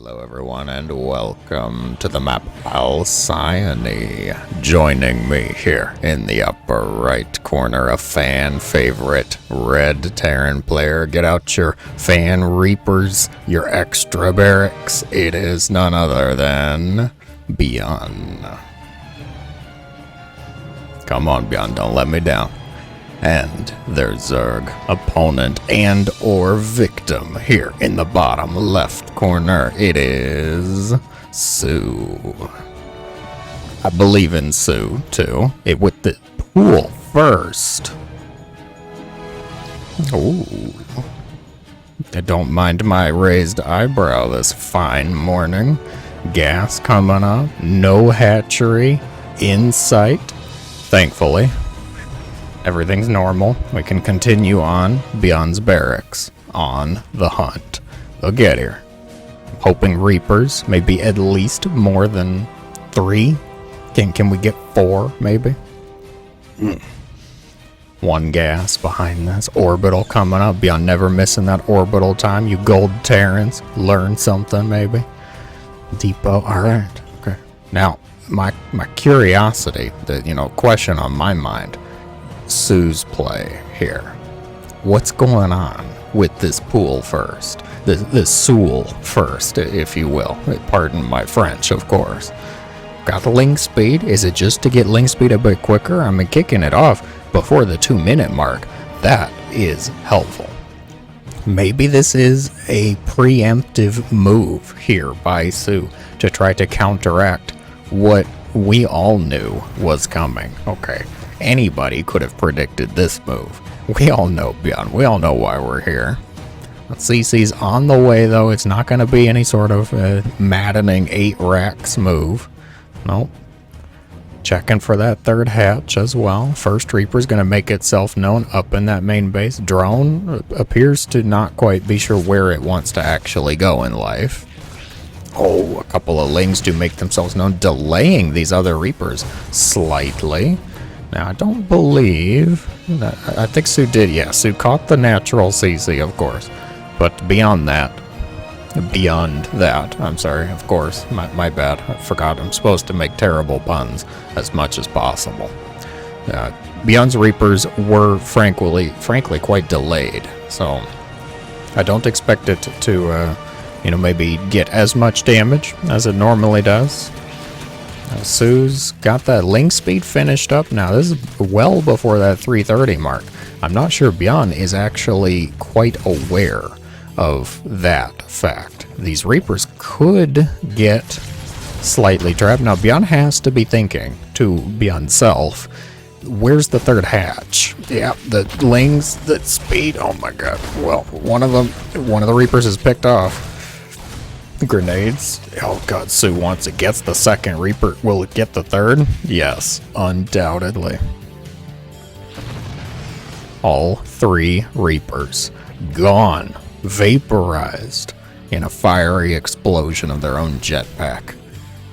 Hello everyone and welcome to the map Alcyone. Joining me here in the upper right corner, a fan favorite Red Terran player. Get out your fan reapers, your extra barracks. It is none other than ByuN. Come on ByuN, don't let me down. And their Zerg opponent and or victim here in the bottom left corner. It is soO. I believe in soO too. It with the pool first. Ooh. I don't mind my raised eyebrow this fine morning. Gas coming up. No hatchery in sight. Thankfully. Everything's normal. We can continue on ByuN's barracks on the hunt. They'll get here. I'm hoping Reapers, maybe at least more than 3. Can we get 4, maybe? One gas behind this. Orbital coming up. ByuN never missing that orbital time. You gold Terrans, learn something maybe. Depot, alright. Okay. Now, my curiosity, the question on my mind. soO's play here. What's going on with this pool first? This soO first, if you will. Pardon my French, of course. Got the link speed. Is it just to get link speed a bit quicker? I mean, kicking it off before the 2-minute mark. That is helpful. Maybe this is a preemptive move here by soO to try to counteract what we all knew was coming. Okay. Anybody could have predicted this move. We all know ByuN. We all know why we're here. CC's on the way, though. It's not going to be any sort of maddening 8 racks move. Nope. Checking for that third hatch as well. First Reaper's going to make itself known up in that main base. Drone appears to not quite be sure where it wants to actually go in life. Oh, a couple of Lings do make themselves known, delaying these other Reapers slightly. Now, I don't believe that. I think soO did. Yeah, soO caught the natural CC, of course. But beyond that, I'm sorry, of course, my bad. I forgot I'm supposed to make terrible puns as much as possible. ByuN's Reapers were frankly quite delayed. So, I don't expect it to, maybe get as much damage as it normally does. soO's got that link speed finished up now. This is well before that 330 mark. I'm not sure ByuN is actually quite aware of that fact. These Reapers could get slightly trapped. Now ByuN has to be thinking to ByuN's self, where's the third hatch? Yeah, the Lings, the speed, oh my god. Well, one of the Reapers is picked off. Grenades. Oh god, soO wants it. Gets the second Reaper. Will it get the third? Yes, undoubtedly. All 3 Reapers gone, vaporized in a fiery explosion of their own jetpack.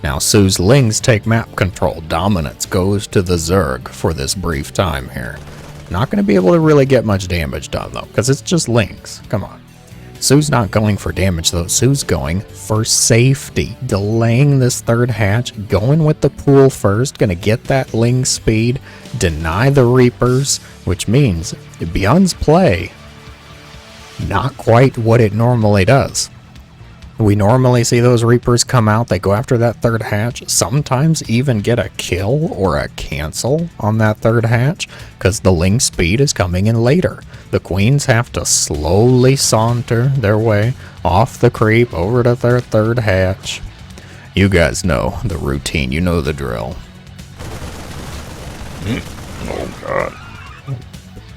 Now soO's Lings take map control. Dominance goes to the Zerg for this brief time here. Not going to be able to really get much damage done though, because it's just Lings. Come on. soO's not going for damage though. soO's going for safety. Delaying this third hatch. Going with the pool first. Gonna get that Ling speed. Deny the Reapers. Which means ByuN's play not quite what it normally does. We normally see those Reapers come out. They go after that third hatch. Sometimes even get a kill or a cancel on that third hatch. Because the Ling speed is coming in later. The Queens have to slowly saunter their way off the creep over to their third hatch. You guys know the routine. You know the drill. Oh god.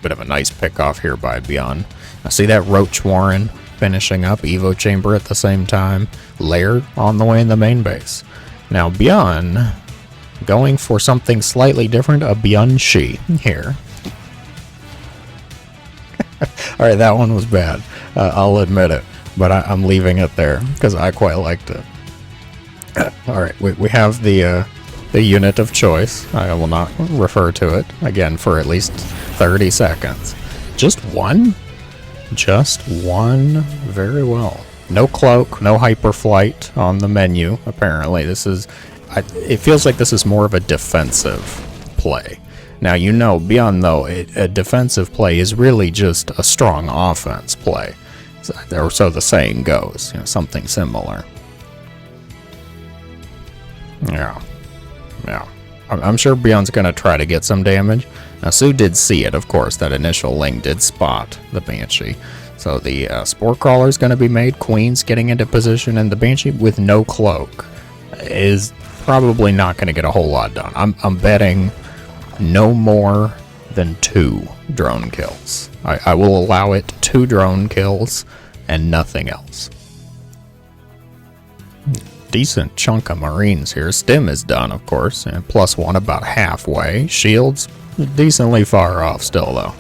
Bit of a nice pick off here by ByuN. Now see that Roach Warren finishing up. Evo Chamber at the same time. Layered on the way in the main base. Now ByuN going for something slightly different. A ByuN-Shi here. Alright, that one was bad. I'll admit it. But I'm leaving it there because I quite liked it. Alright, we have the unit of choice. I will not refer to it again for at least 30 seconds. Just one? Just one? Very well. No cloak, no hyperflight on the menu, apparently. This is... it feels like this is more of a defensive play. Now, you know, ByuN, though, a defensive play is really just a strong offense play. Or so the saying goes, you know, something similar. Yeah. I'm sure ByuN's going to try to get some damage. Now, soO did see it, of course. That initial Ling did spot the Banshee. So the Spore Crawler is going to be made. Queen's getting into position, and the Banshee with no cloak is probably not going to get a whole lot done. I'm betting no more than 2 drone kills. I will allow it 2 drone kills and nothing else. Decent chunk of Marines here. Stim is done, of course, and +1 about halfway. Shields decently far off still, though.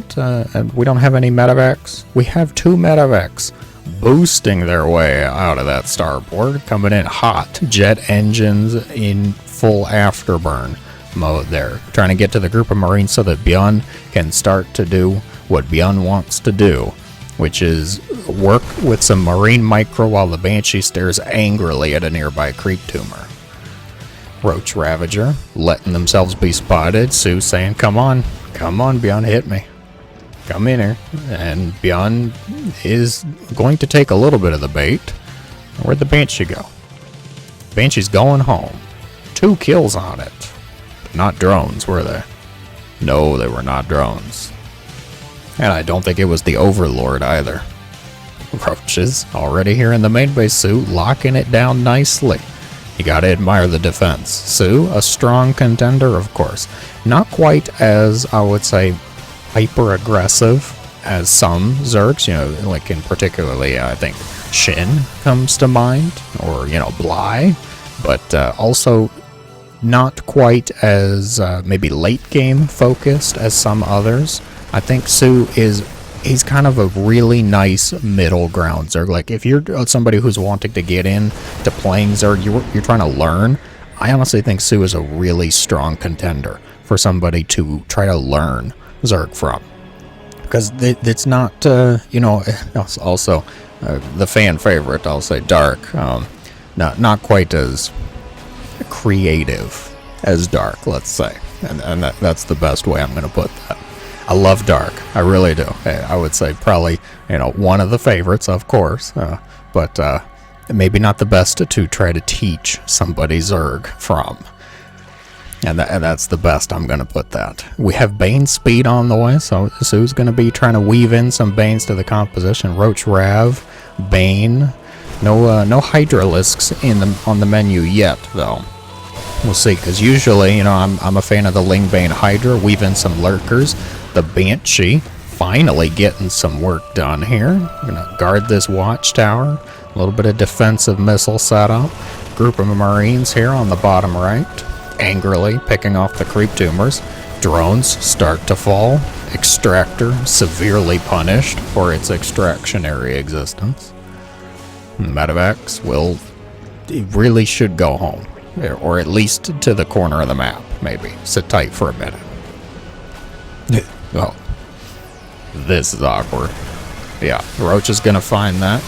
So we don't have any medevacs. We have 2 medevacs boosting their way out of that starboard, coming in hot. Jet engines in full afterburn mode there, trying to get to the group of Marines so that ByuN can start to do what ByuN wants to do, which is work with some Marine micro while the Banshee stares angrily at a nearby creep tumor. Roach Ravager letting themselves be spotted. soO saying, come on ByuN, hit me. Come in here. And ByuN is going to take a little bit of the bait. Where'd the Banshee go? Banshee's going home. 2 kills on it. But not drones, were they? No, they were not drones. And I don't think it was the Overlord either. Roaches already here in the main base. soO locking it down nicely. You gotta admire the defense. soO, a strong contender, of course. Not quite as, I would say, hyper-aggressive as some Zergs, you know, like in particularly, I think, Shin comes to mind, or, you know, Bly, but also not quite as maybe late-game focused as some others. I think soO he's kind of a really nice middle ground Zerg. Like, if you're somebody who's wanting to get in to playing Zerg, you're trying to learn, I honestly think soO is a really strong contender for somebody to try to learn Zerg from. Because it's not, you know, also the fan favorite, I'll say, Dark, not quite as creative as Dark, let's say. And that's the best way I'm going to put that. I love Dark. I really do. I would say probably, you know, one of the favorites, of course, but maybe not the best to try to teach somebody Zerg from. And that's the best I'm going to put that. We have Bane speed on the way, so soO's going to be trying to weave in some Banes to the composition. Roach Rav, Bane, no Hydralisks on the menu yet, though. We'll see, because usually, you know, I'm a fan of the Ling Bane Hydra. Weave in some Lurkers. The Banshee finally getting some work done here. I'm going to guard this watchtower. A little bit of defensive missile setup. Group of Marines here on the bottom right, angrily picking off the creep tumors. Drones start to fall. Extractor severely punished for its extractionary existence. Medevacs really should go home. Or at least to the corner of the map, maybe. Sit tight for a minute. Oh. This is awkward. Yeah, Roach is going to find that.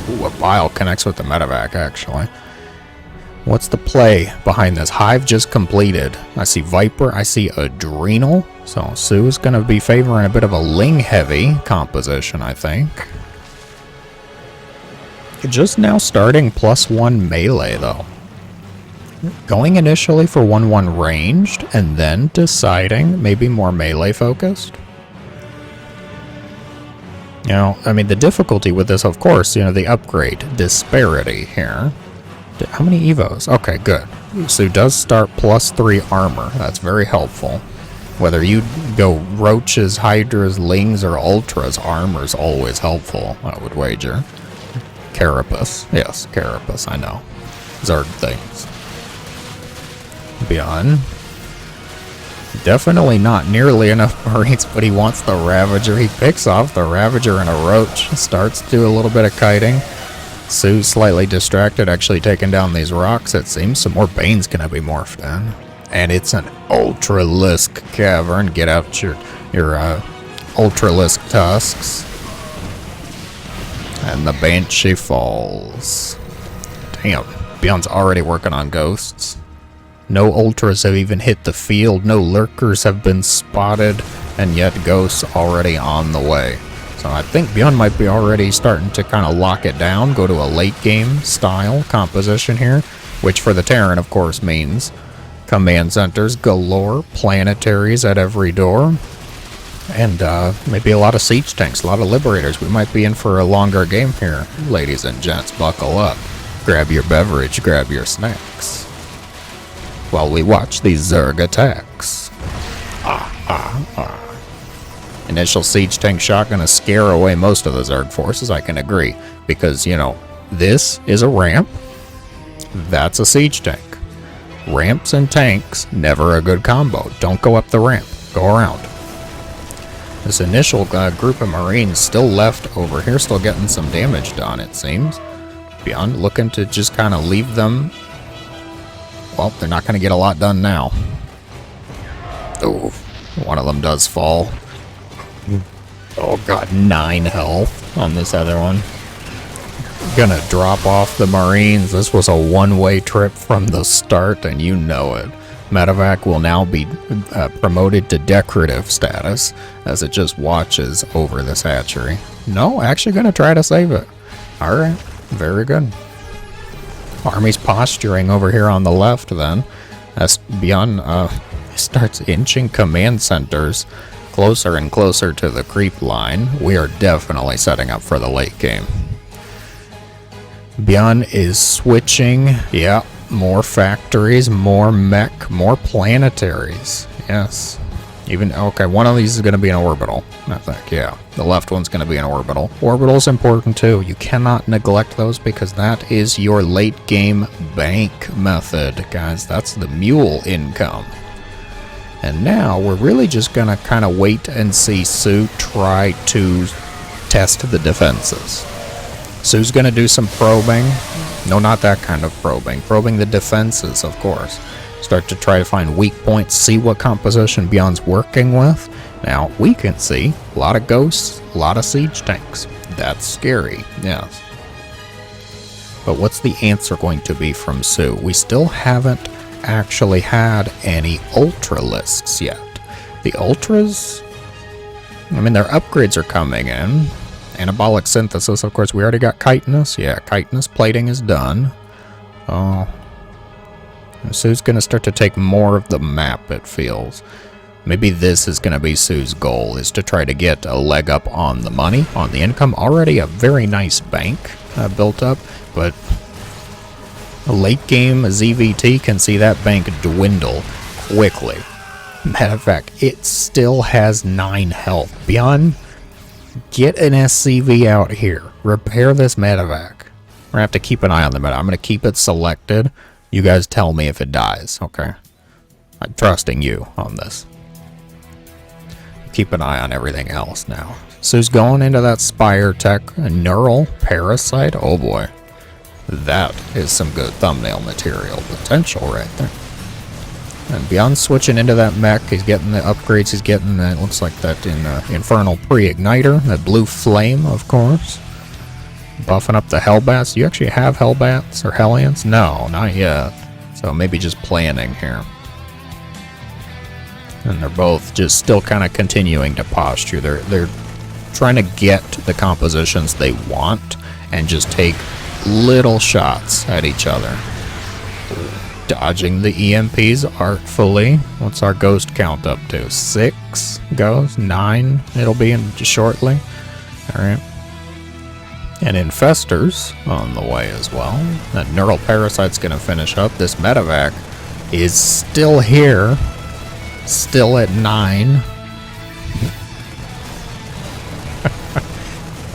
Ooh, a Bile connects with the medevac, actually. What's the play behind this? Hive just completed. I see Viper. I see Adrenal. So soO is going to be favoring a bit of a Ling-heavy composition, I think. Just now starting +1 melee, though. Going initially for 1-1 ranged, and then deciding maybe more melee focused. You know, I mean, the difficulty with this, of course, you know, the upgrade disparity here. How many evos? Okay, good. So does start +3 armor. That's very helpful. Whether you go Roaches, Hydras, Lings, or Ultras, armor's always helpful, I would wager. Carapace. Yes, Carapace, I know. Zerg things. ByuN. Definitely not nearly enough Marines, but he wants the Ravager. He picks off the Ravager and a Roach. Starts to do a little bit of kiting. soO's slightly distracted, actually taking down these rocks. It seems some more Bane's gonna be morphed in. And it's an Ultralisk Cavern. Get out your Ultralisk tusks. And the Banshee falls. Damn, ByuN's already working on ghosts. No ultras have even hit the field, no lurkers have been spotted, and yet ghosts already on the way. So I think ByuN might be already starting to kind of lock it down, go to a late game style composition here, which for the Terran of course means command centers galore, planetaries at every door, and maybe a lot of siege tanks, a lot of liberators. We might be in for a longer game here. Ladies and gents, buckle up. Grab your beverage, grab your snacks, while we watch these Zerg attacks. Initial siege tank shot gonna scare away most of the Zerg forces, I can agree. Because, you know, this is a ramp, that's a siege tank. Ramps and tanks, never a good combo. Don't go up the ramp, go around. This initial group of Marines still left over here, still getting some damage done, it seems. ByuN looking to just kind of leave them. Well, they're not going to get a lot done now. Oh, one of them does fall. Oh god, 9 health on this other one. Gonna drop off the Marines. This was a one-way trip from the start, and you know it. Medevac will now be promoted to decorative status as it just watches over this hatchery. No, actually gonna try to save it. Alright, very good. Army's posturing over here on the left then, as ByuN starts inching command centers closer and closer to the creep line. We are definitely setting up for the late game. ByuN is switching, yeah, more factories, more mech, more planetaries, yes. Even, okay, one of these is going to be an orbital, I think, yeah. The left one's going to be an orbital. Orbital's important too. You cannot neglect those because that is your late game bank method, guys. That's the mule income. And now we're really just going to kind of wait and see soO try to test the defenses. soO's going to do some probing. No, not that kind of probing. Probing the defenses, of course. Start to try to find weak points, see what composition ByuN's working with. Now, we can see a lot of ghosts, a lot of siege tanks. That's scary, yes. But what's the answer going to be from soO? We still haven't actually had any ultra lists yet. The ultras, I mean, their upgrades are coming in. Anabolic synthesis, of course, we already got chitinous. Yeah, chitinous plating is done. Oh, soO's going to start to take more of the map, it feels. Maybe this is going to be soO's goal, is to try to get a leg up on the money, on the income. Already a very nice bank built up, but a late game ZVT can see that bank dwindle quickly. Matter of fact, it still has 9 health. ByuN, get an SCV out here. Repair this medevac. We're going to have to keep an eye on the medevac. I'm going to keep it selected. You guys tell me if it dies, okay? I'm trusting you on this. Keep an eye on everything else now. soO's going into that Spire Tech, a neural parasite. Oh boy. That is some good thumbnail material potential right there. And ByuN's switching into that mech. He's getting the upgrades. He's getting that, looks like that infernal pre-igniter, that blue flame, of course. Buffing up the Hellbats. Do you actually have Hellbats or Hellions? No, not yet. So maybe just planning here. And they're both just still kind of continuing to posture. They're trying to get the compositions they want and just take little shots at each other. Dodging the EMPs artfully. What's our ghost count up to? 6 goes? 9 it'll be in shortly. Alright. And infestors on the way as well. That neural parasite's gonna finish up. This medevac is still here. Still at 9.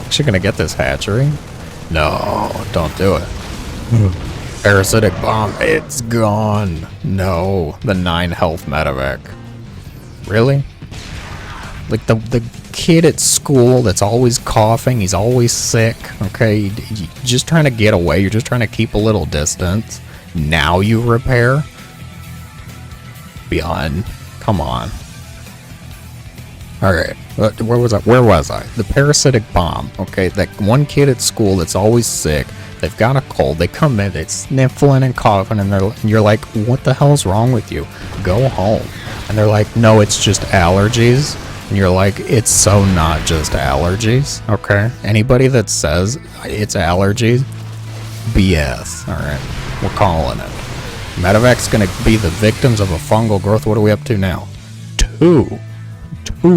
Actually gonna get this hatchery. No, don't do it. Parasitic bomb, it's gone. No, the 9 health medevac. Really? Like the kid at school that's always coughing, he's always sick, okay? You're just trying to get away, you're just trying to keep a little distance. Now you repair? ByuN, come on. Alright, where was I? The parasitic bomb. Okay, that one kid at school that's always sick. They've got a cold. They come in, they're sniffling and coughing, and you're like, what the hell's wrong with you? Go home. And they're like, no, it's just allergies. And you're like, it's so not just allergies, okay? Anybody that says it's allergies, BS, alright? We're calling it. Medevac's gonna be the victims of a fungal growth. What are we up to now? 2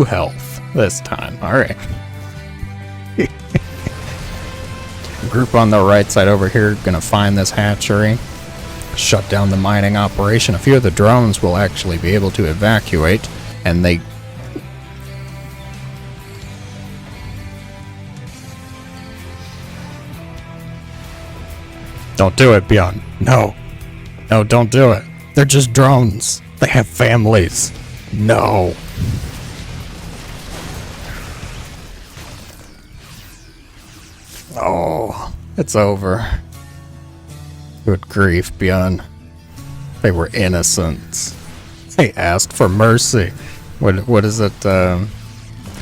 health this time. Alright. Group on the right side over here gonna find this hatchery, shut down the mining operation. A few of the drones will actually be able to evacuate, and they... Don't do it, ByuN. No. No, don't do it. They're just drones. They have families. No. Oh, it's over. Good grief, ByuN. They were innocents. They asked for mercy. What is it?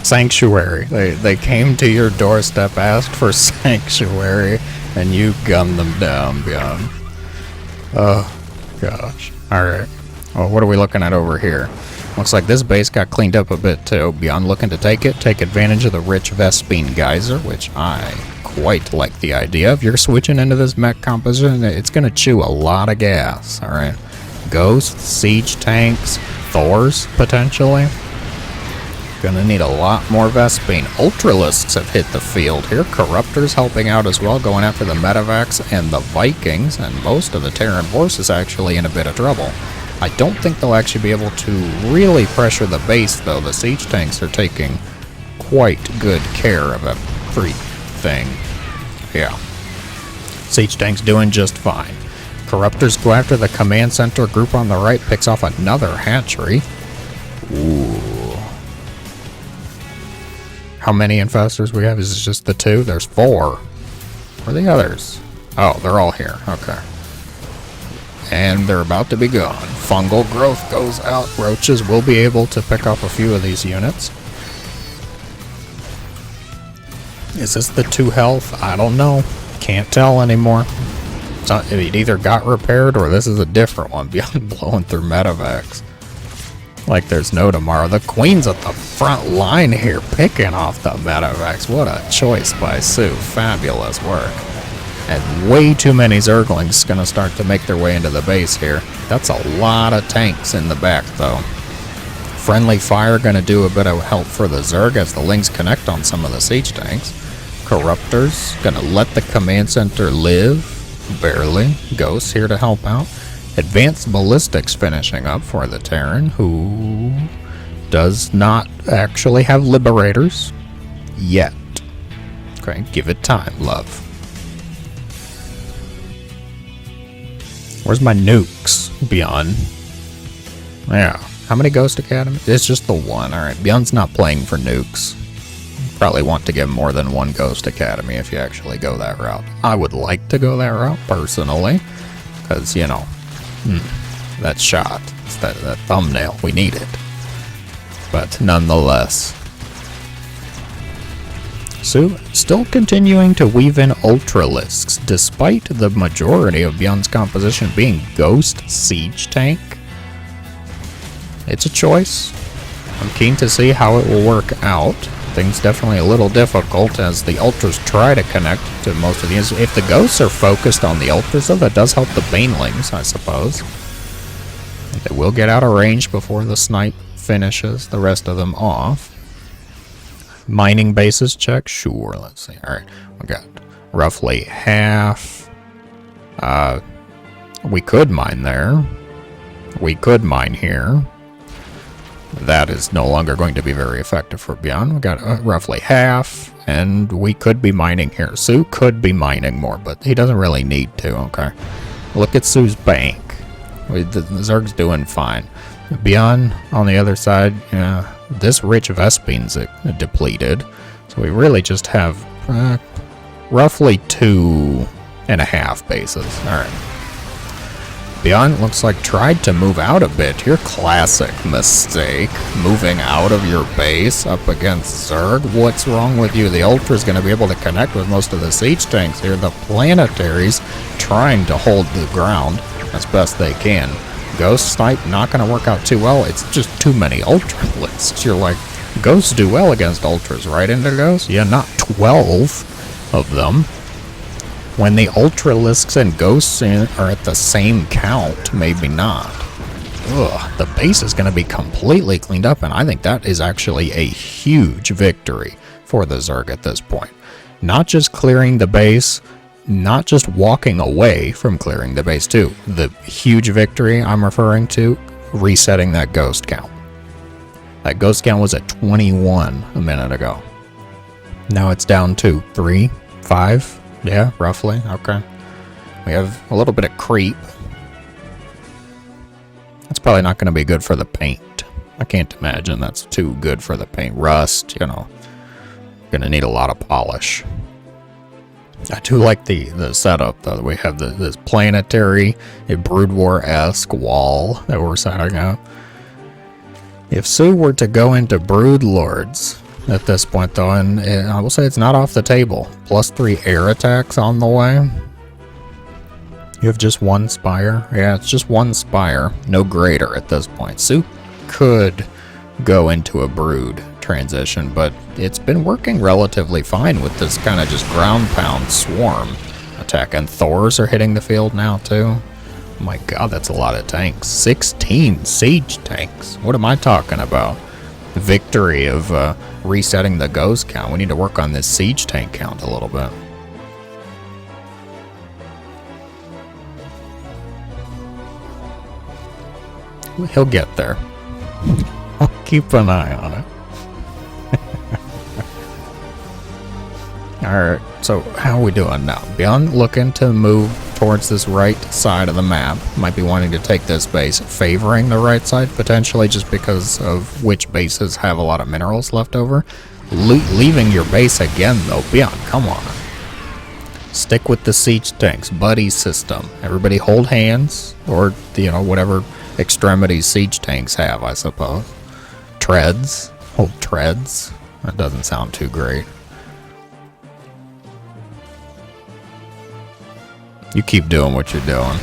Sanctuary. They came to your doorstep, asked for sanctuary, and you gunned them down, ByuN. Oh, gosh. Alright. Well, what are we looking at over here? Looks like this base got cleaned up a bit too. ByuN looking to take advantage of the rich Vespine geyser, which I quite like the idea. If you're switching into this mech composition, it's going to chew a lot of gas, alright? Ghosts, siege tanks, Thors, potentially. Gonna need a lot more Vespine. Ultralisks have hit the field here. Corruptors helping out as well, going after the Medevacs and the Vikings, and most of the Terran forces actually in a bit of trouble. I don't think they'll actually be able to really pressure the base, though. The siege tanks are taking quite good care of everything. Yeah. Siege tanks doing just fine. Corruptors go after the command center. Group on the right picks off another hatchery. Ooh. How many infestors we have? Is it just the 2? There's 4. Where are the others? Oh, they're all here. Okay. And they're about to be gone. Fungal growth goes out. Roaches will be able to pick off a few of these units. Is this the 2 health? I don't know. Can't tell anymore. It either got repaired or this is a different one. Beyond blowing through medevacs. Like there's no tomorrow. The Queen's at the front line here picking off the medevacs. What a choice by soO. Fabulous work. And way too many Zerglings gonna start to make their way into the base here. That's a lot of tanks in the back though. Friendly fire gonna do a bit of help for the Zerg as the Lings connect on some of the siege tanks. Corruptors gonna let the command center live. Barely. Ghosts here to help out. Advanced ballistics finishing up for the Terran, who does not actually have liberators yet. Okay, give it time, love. Where's my nukes, ByuN? Yeah. How many Ghost Academy? It's just the 1. Alright, ByuN's not playing for nukes. Probably want to get more than 1 Ghost Academy if you actually go that route. I would like to go that route, personally. Because, you know, that shot, it's that thumbnail, we need it. But nonetheless. So, still continuing to weave in Ultralisks, despite the majority of ByuN's composition being Ghost Siege Tank. It's a choice. I'm keen to see how it will work out. Things definitely a little difficult as the Ultras try to connect to most of these. If the Ghosts are focused on the Ultras, though, that does help the Banelings, I suppose. They will get out of range before the snipe finishes the rest of them off. Mining bases check? Sure, let's see. Alright, we got roughly half. We could mine there. We could mine here. That is no longer going to be very effective for ByuN. We got roughly half, and we could be mining here. soO could be mining more, but he doesn't really need to, okay? Look at soO's bank. The Zerg's doing fine. ByuN, on the other side, yeah, this rich Vespine's depleted, so we really just have roughly 2.5 bases. Alright. ByuN looks like tried to move out a bit. Your classic mistake, moving out of your base up against Zerg. What's wrong with you? The Ultra's going to be able to connect with most of the siege tanks here. The Planetaries trying to hold the ground as best they can. Ghost Snipe not going to work out too well. It's just too many Ultra lists. You're like, Ghosts do well against Ultras, right, Indigos? Yeah, not 12 of them. When the Ultralisks and Ghosts are at the same count, maybe not. Ugh, the base is going to be completely cleaned up, and I think that is actually a huge victory for the Zerg at this point. Not just clearing the base, not just walking away from clearing the base too. The huge victory I'm referring to, resetting that Ghost count. That Ghost count was at 21 a minute ago. Now it's down to 3, 5. Yeah, roughly. Okay. We have a little bit of creep. That's probably not going to be good for the paint. I can't imagine that's too good for the paint. Rust, you know. Going to need a lot of polish. I do like the setup, though. We have this planetary, a Brood War-esque wall that we're setting up. If soO were to go into Brood Lords at this point, though, and I will say it's not off the table. +3 air attacks on the way. You have just one Spire. Yeah, it's just one Spire. No greater at this point. soO could go into a Brood transition, but it's been working relatively fine with this kind of just ground pound swarm attack. And Thors are hitting the field now, too. Oh my god, that's a lot of tanks. 16 siege tanks. What am I talking about? Victory of resetting the Ghost count. We need to work on this siege tank count a little bit. He'll get there. I'll keep an eye on it. Alright, so how are we doing now? ByuN looking to move towards this right side of the map. Might be wanting to take this base, favoring the right side potentially just because of which bases have a lot of minerals left over. Leaving your base again though. ByuN, come on. Stick with the siege tanks, buddy system. Everybody hold hands, or you know, whatever extremities siege tanks have, I suppose. Treads, hold treads. That doesn't sound too great. You keep doing what you're doing.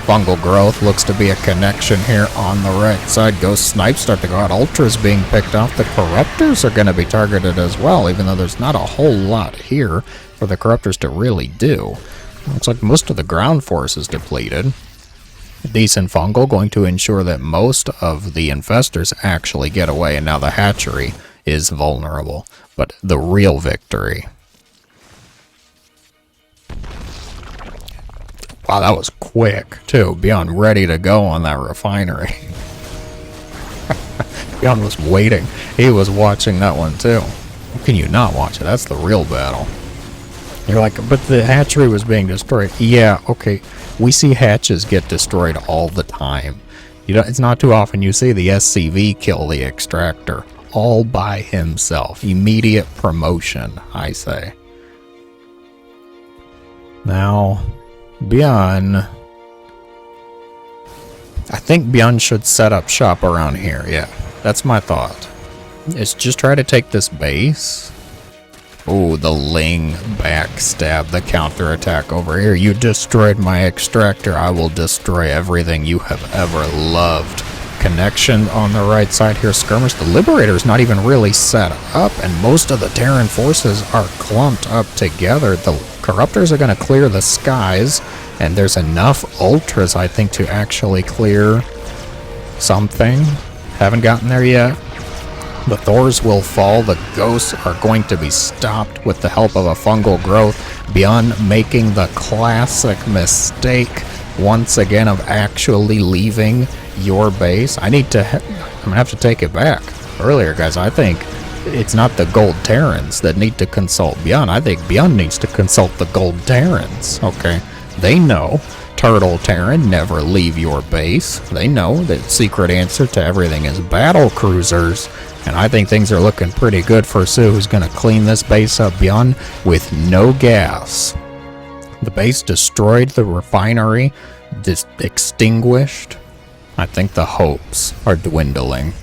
Fungal growth looks to be a connection here on the right side. Ghost Snipes start to go out. Ultras being picked off. The Corruptors are going to be targeted as well, even though there's not a whole lot here for the Corruptors to really do. Looks like most of the ground force is depleted. Decent Fungal going to ensure that most of the Infestors actually get away, and now the hatchery is vulnerable. But the real victory... Wow, that was quick, too. ByuN ready to go on that refinery. ByuN was waiting. He was watching that one, too. How can you not watch it? That's the real battle. You're like, but the hatchery was being destroyed. Yeah, okay. We see hatches get destroyed all the time. You know, it's not too often you see the SCV kill the extractor all by himself. Immediate promotion, I say. Now... ByuN, I think ByuN should set up shop around here. Yeah, that's my thought. Is just try to take this base. Oh, the Ling backstab, the counterattack over here. You destroyed my extractor. I will destroy everything you have ever loved. Connection on the right side here. Skirmish. The Liberator's not even really set up, and most of the Terran forces are clumped up together. The Corruptors are going to clear the skies, and there's enough Ultras, I think, to actually clear something. Haven't gotten there yet. The Thors will fall. The Ghosts are going to be stopped with the help of a fungal growth. ByuN making the classic mistake once again of actually leaving your base. I'm gonna have to take it back. Earlier, guys, I think it's not the Gold Terrans that need to consult ByuN. I think ByuN needs to consult the Gold Terrans. Okay, they know Turtle Terran, never leave your base. They know that secret answer to everything is battle cruisers. And I think things are looking pretty good for soO, who's going to clean this base up, ByuN, with no gas. The base destroyed the refinery. just extinguished. I think the hopes are dwindling.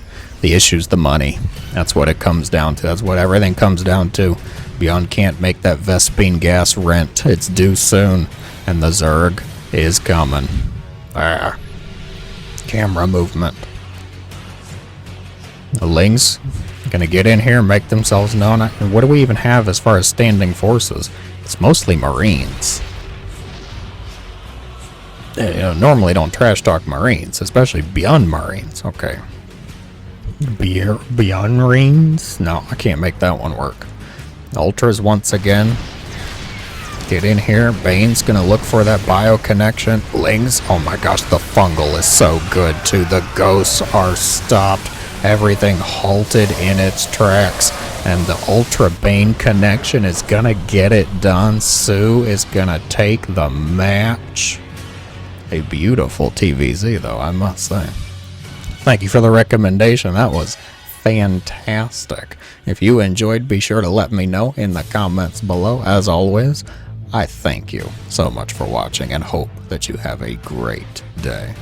The issue's the money. That's what it comes down to. That's what everything comes down to. ByuN can't make that Vespine gas rent. It's due soon. And the Zerg is coming. Ah. Camera movement. The Lings gonna get in here and make themselves known. What do we even have as far as standing forces? It's mostly Marines. Normally don't trash talk Marines, especially ByuN Marines. Okay. ByuN Marines? No, I can't make that one work. Ultras once again. Get in here. Bane's gonna look for that bio connection. Lings. Oh my gosh, the fungal is so good too. The ghosts are stopped. Everything halted in its tracks. And the Ultra Bane connection is gonna get it done. soO is gonna take the match. A beautiful TVZ though, I must say. Thank you for the recommendation. That was fantastic. If you enjoyed, be sure to let me know in the comments below. As always, I thank you so much for watching and hope that you have a great day.